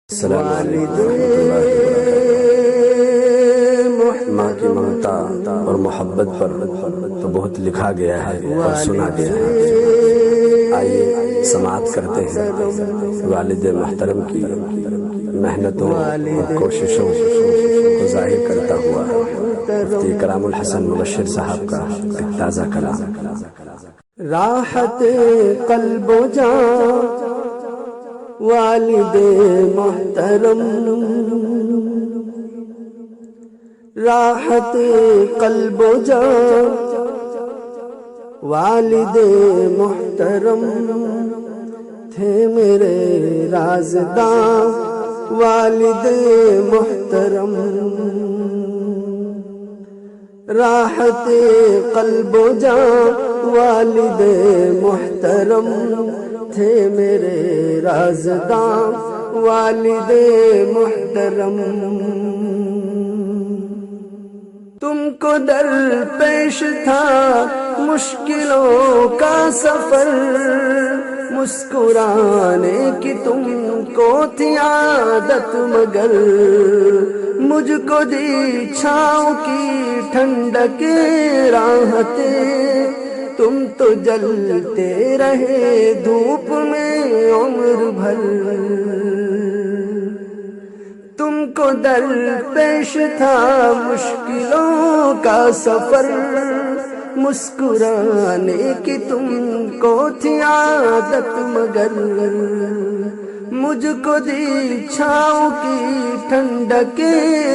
السلام علیکم ورحمۃ اللہ وبرکاتہ۔ ماں کی ممتا اور محبت پر تو بہت لکھا گیا ہے اور سنا گیا ہے، آئیے سماعت کرتے ہیں والد محترم کی محنتوں اور کوششوں کو ظاہر کرتا ہوا مفتی کرام الحسن مبشر صاحب کا ایک تازہ کلام۔ راحت قلب و جان والد محترم، راحت قلب و جان والد محترم، تھے میرے رازداں والد محترم، راحت قلب و جان والد محترم، تھے میرے رازداں والد محترم، تم کو در پیش تھا مشکلوں کا سفر، مسکرانے کی تم کو تھی عادت، مگر مجھ کو دی چھاؤں کی ٹھنڈک راحتیں، تم تو جلتے رہے دھوپ میں عمر بھر، تم کو در پیش تھا مشکلوں کا سفر، مسکرانے کی تم کو تھی عادت، مگر مجھ کو دی چھاؤں کی ٹھنڈک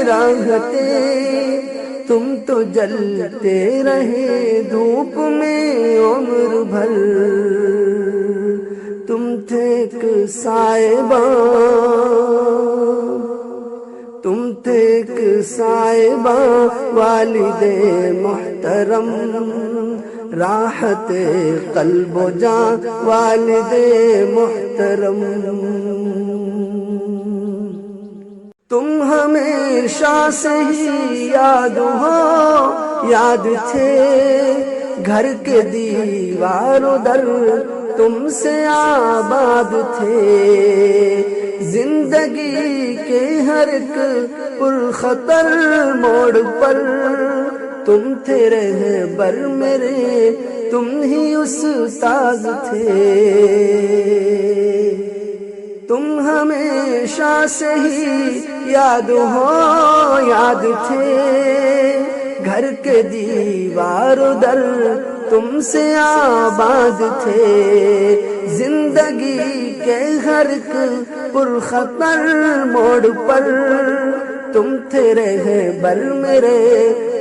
راحتیں، تم تو جلتے رہے دھوپ میں عمر بھر، تم تھے ایک صاحبان، تم تھے ایک صاحبان والد محترم، راحت قلب و جان والد محترم، تم ہمیشہ سے ہی یاد تھے، گھر کے دیوار و در تم سے آباد تھے، زندگی کے ہر ایک پرخطر موڑ پر تم تھے رہبر میرے، تم ہی استاد تھے، تم ہمیشہ سے ہی یاد تھے، گھر کے دیوار و در تم سے آباد تھے، زندگی کے ہر ایک پرخطر موڑ پر تم تھے رہبر میرے،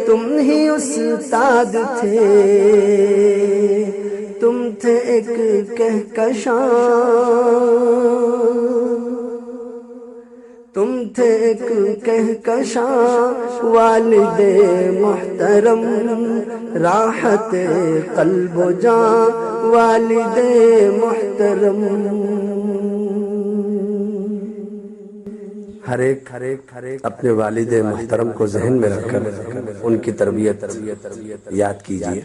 تم ہی استاد تھے، تم تھے ایک کہکشاں، تم تھے ایک کہکشاں والد محترم، راحت قلب و جان والد محترم، ہر ایک اپنے والد محترم کو ذہن میں رکھ کر ان کی تربیت یاد کیجیے۔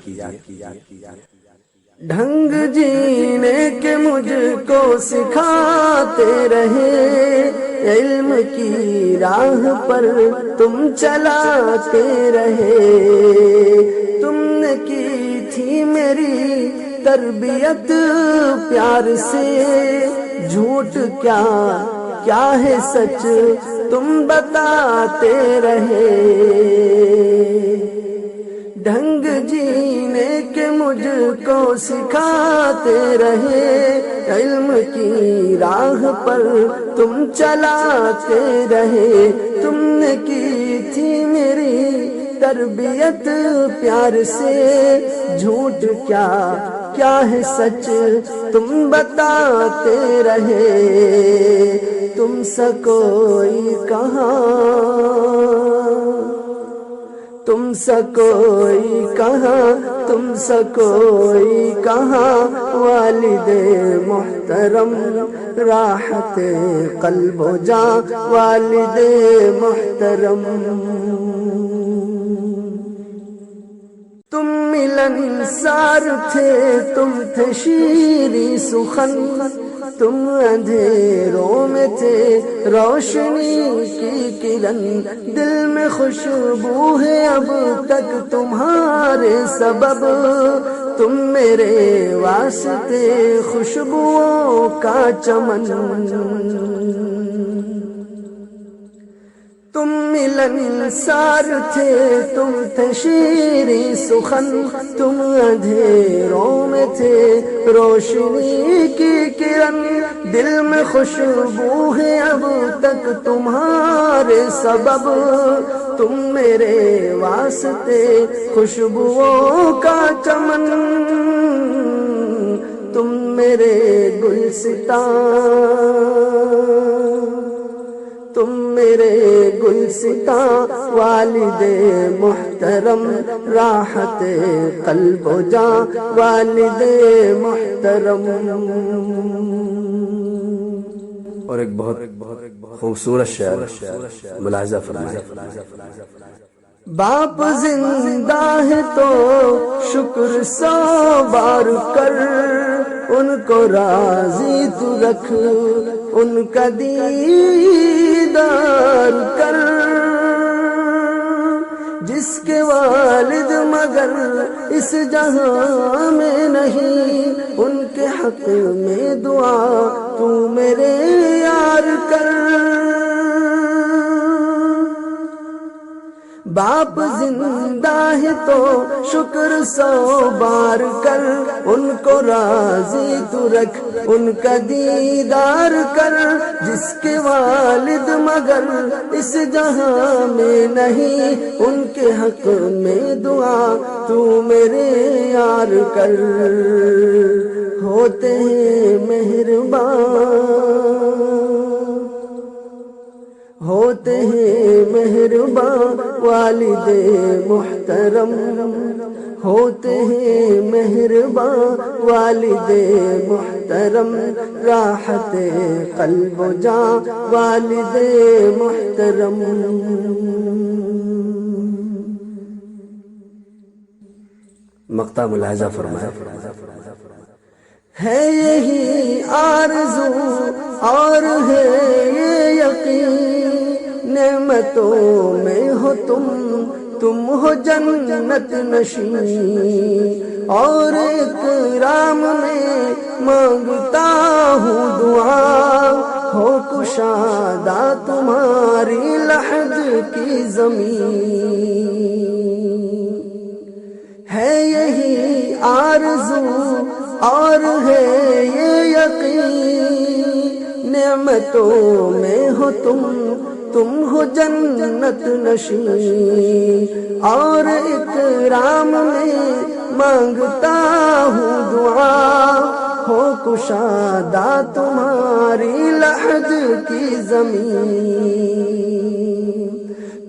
ڈھنگ جینے کے مجھ کو سکھاتے رہے، علم کی راہ پر تم چلاتے رہے، تم نے کی تھی میری تربیت پیار سے، جھوٹ کیا ہے سچ تم بتاتے رہے، ڈھنگ جینے کے مجھ کو سکھاتے رہے، علم کی راہ پر تم چلاتے رہے، تم نے کی تھی میری تربیت پیار سے، جھوٹ کیا ہے سچ تم بتاتے رہے، تم سا کوئی کہاں، تم سا کوئی کہاں والد محترم، راحت قلب و جان والد محترم، تم ملنسار تھے، تم تھے شیریں سخن، تم اندھیروں میں تھے روشنی کی کرن دل میں خوشبو ہے اب تک تمہارے سبب تم میرے واسطے خوشبوؤں کا چمن تم ملنسار تھے تم تھے شیریں سخن تم اندھیروں میں تھے روشنی کی کرن دل میں خوشبو ہے اب تک تمہارے سبب تم میرے واسطے خوشبوؤں کا چمن تم میرے گلستان تم میرے گلستان والد محترم راحت قلب و جان والد محترم. اور ایک بہت خوبصورت شعر ملاحظہ فرمائیں. باپ زندہ ہے تو شکر 100 بار کر ان کو راضی تو رکھ ان کا دیدار کر جس کے والد مگر اس جہاں میں نہیں ان کے حق میں دعا تو میرے یار کر. باپ زندہ ہے تو شکر 100 بار کر ان کو راضی تو رکھ ان کا دیدار کر جس کے والد مگر اس جہاں میں نہیں ان کے حق میں دعا تو میرے یار کر. ہوتے ہیں مہربان ہوتے ہیں مہربان والد محترم ہوتے ہیں مہربان والد محترم راحت قلب و جان والد محترم. مقطع ملاحظہ فرمائے. ہے یہی آرزو اور ہے یہ یقین نعمتوں میں ہو تم ہو جنت نشین اور اکرام میں مانگتا ہوں دعا ہو کشادہ تمہاری لحد کی زمین. ہے یہی آرزو اور ہے یہ یقین نعمتوں میں ہو تم ہو جنت نشین اور اکرام میں مانگتا ہوں دعا ہو کشادہ تمہاری لحد کی زمین.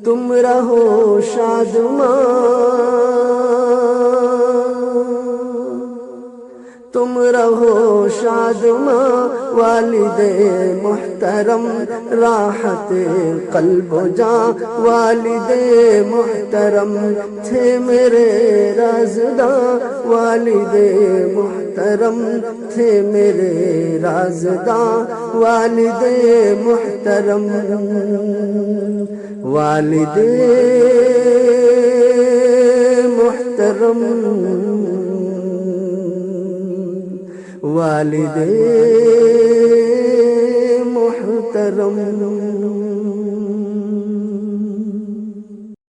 تم رہو شادمان تم رہو شادماں والد محترم راحت قلب و جان والد محترم تھے میرے رازداں والد محترم تھے میرے رازداں والد محترم والد محترم والد محترم.